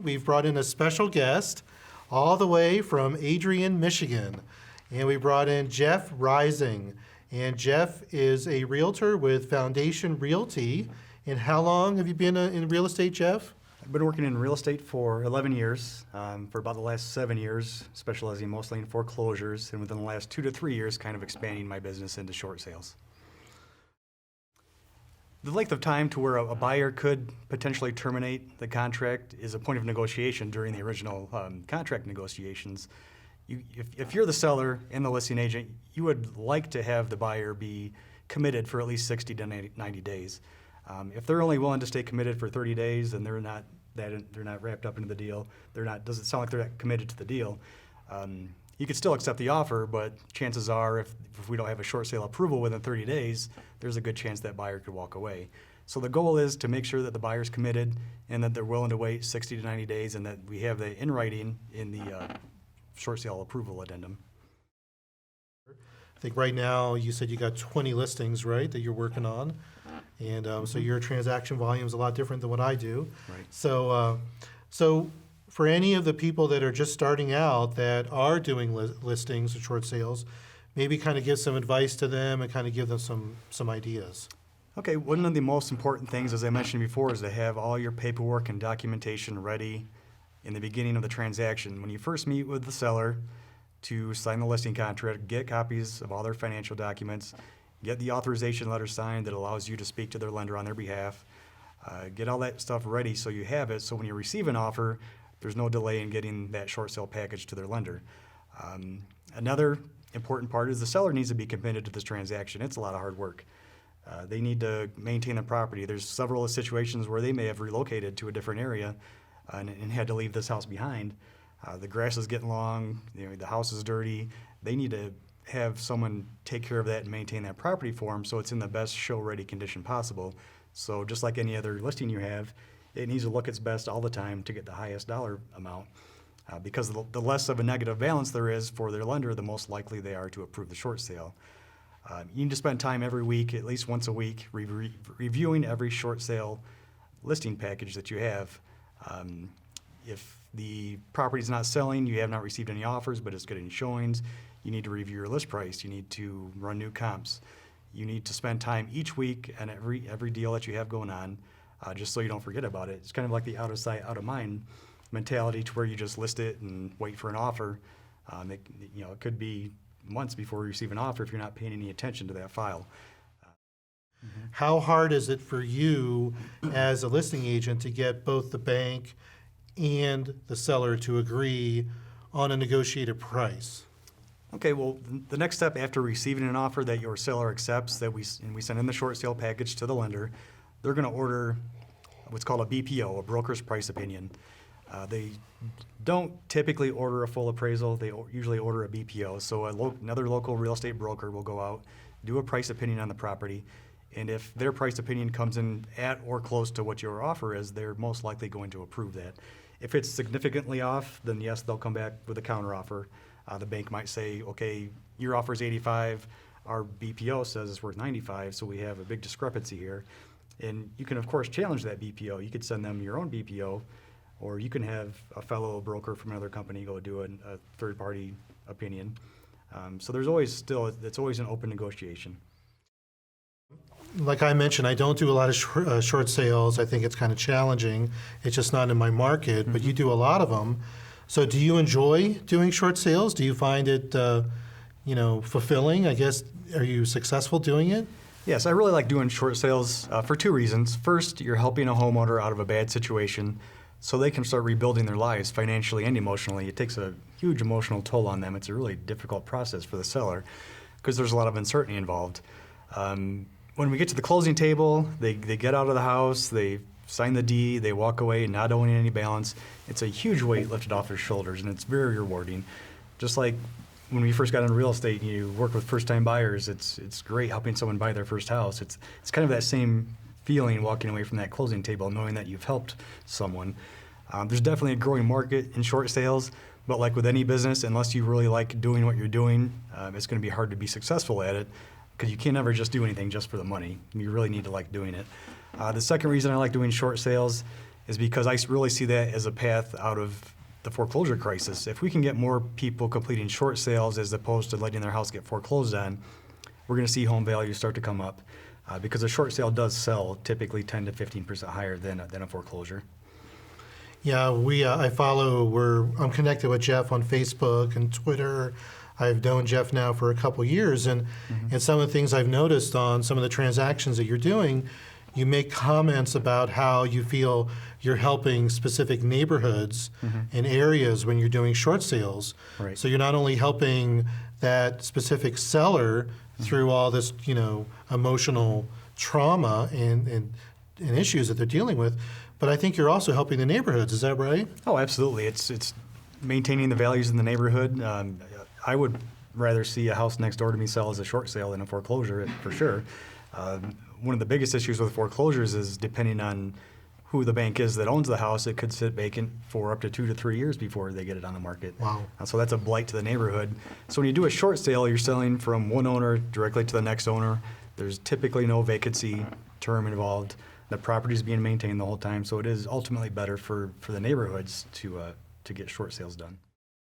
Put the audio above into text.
We've brought in a special guest all the way from Adrian, Michigan. And we brought in Jeff Rising. And Jeff is a realtor with Foundation Realty. And how long have you been in real estate, Jeff? I've been working in real estate for 11 years. For about the last 7 years, specializing mostly in foreclosures, and within the last 2 to 3 years, kind of expanding my business into short sales. The length of time to where a buyer could potentially terminate the contract is a point of negotiation during the original contract negotiations. If you're the seller and the listing agent, you would like to have the buyer be committed for at least 60 to 90 days. If they're only willing to stay committed for 30 days and they're not wrapped up into the deal, doesn't sound like they're that committed to the deal. You could still accept the offer, but chances are if we don't have a short sale approval within 30 days, there's a good chance that buyer could walk away. So the goal is to make sure that the buyer's committed and that they're willing to wait 60 to 90 days and that we have the in writing in the short sale approval addendum. I think right now you said you got 20 listings, right, that you're working on. And so your transaction volume is a lot different than what I do. Right. So for any of the people that are just starting out that are doing listings or short sales, maybe kind of give some advice to them and kind of give them some ideas. Okay, one of the most important things, as I mentioned before, is to have all your paperwork and documentation ready in the beginning of the transaction. When you first meet with the seller to sign the listing contract, get copies of all their financial documents, get the authorization letter signed that allows you to speak to their lender on their behalf, get all that stuff ready so you have it, so when you receive an offer, there's no delay in getting that short sale package to their lender. Another important part is the seller needs to be committed to this transaction. It's a lot of hard work. They need to maintain the property. There's several situations where they may have relocated to a different area and had to leave this house behind. The grass is getting long, the house is dirty. They need to have someone take care of that and maintain that property for them so it's in the best show-ready condition possible. So just like any other listing you have, it needs to look its best all the time to get the highest dollar amount. Because the less of a negative balance there is for their lender, the most likely they are to approve the short sale. You need to spend time every week, at least once a week, reviewing every short sale listing package that you have. If the property's not selling, you have not received any offers, but it's getting showings, you need to review your list price. You need to run new comps. You need to spend time each week on every deal that you have going on, just so you don't forget about it. It's kind of like the out of sight, out of mind mentality to where you just list it and wait for an offer. It could be months before you receive an offer if you're not paying any attention to that file. How hard is it for you as a listing agent to get both the bank and the seller to agree on a negotiated price? Okay, well, the next step after receiving an offer that your seller accepts, we send in the short sale package to the lender, they're going to order what's called a BPO, a broker's price opinion. They don't typically order a full appraisal. They usually order a BPO. So another local real estate broker will go out, do a price opinion on the property, and if their price opinion comes in at or close to what your offer is, they're most likely going to approve that. If it's significantly off, then yes, they'll come back with a counteroffer. The bank might say, okay, your offer is 85, our BPO says it's worth 95, so we have a big discrepancy here. And you can, of course, challenge that BPO. You could send them your own BPO, or you can have a fellow broker from another company go do a third-party opinion. So it's always an open negotiation. Like I mentioned, I don't do a lot of short sales. I think it's kind of challenging. It's just not in my market, but you do a lot of them. So do you enjoy doing short sales? Do you find it fulfilling? I guess, are you successful doing it? Yes, I really like doing short sales for two reasons. First, you're helping a homeowner out of a bad situation so they can start rebuilding their lives financially and emotionally. It takes a huge emotional toll on them. It's a really difficult process for the seller because there's a lot of uncertainty involved. When we get to the closing table, they get out of the house, they sign the deed, they walk away not owning any balance. It's a huge weight lifted off their shoulders, and it's very rewarding. Just like when we first got into real estate and you work with first-time buyers, it's great helping someone buy their first house. It's kind of that same feeling walking away from that closing table, knowing that you've helped someone. There's definitely a growing market in short sales, but like with any business, unless you really like doing what you're doing, it's going to be hard to be successful at it because you can't ever just do anything just for the money. You really need to like doing it. The second reason I like doing short sales is because I really see that as a path out of the foreclosure crisis. If we can get more people completing short sales as opposed to letting their house get foreclosed on, we're going to see home values start to come up because a short sale does sell typically 10 to 15% higher than a foreclosure. Yeah, I'm connected with Jeff on Facebook and Twitter. I've known Jeff now for a couple years, and some of the things I've noticed on some of the transactions that you're doing, you make comments about how you feel you're helping specific neighborhoods and areas when you're doing short sales. Right. So you're not only helping that specific seller through all this, emotional trauma and issues that they're dealing with, but I think you're also helping the neighborhoods. Is that right? Oh, absolutely. It's maintaining the values in the neighborhood. I would rather see a house next door to me sell as a short sale than a foreclosure, for sure. One of the biggest issues with foreclosures is depending on who the bank is that owns the house, it could sit vacant for up to 2 to 3 years before they get it on the market. Wow. So that's a blight to the neighborhood. So when you do a short sale, you're selling from one owner directly to the next owner. There's typically no vacancy term involved. The property's being maintained the whole time, so it is ultimately better for the neighborhoods to get short sales done.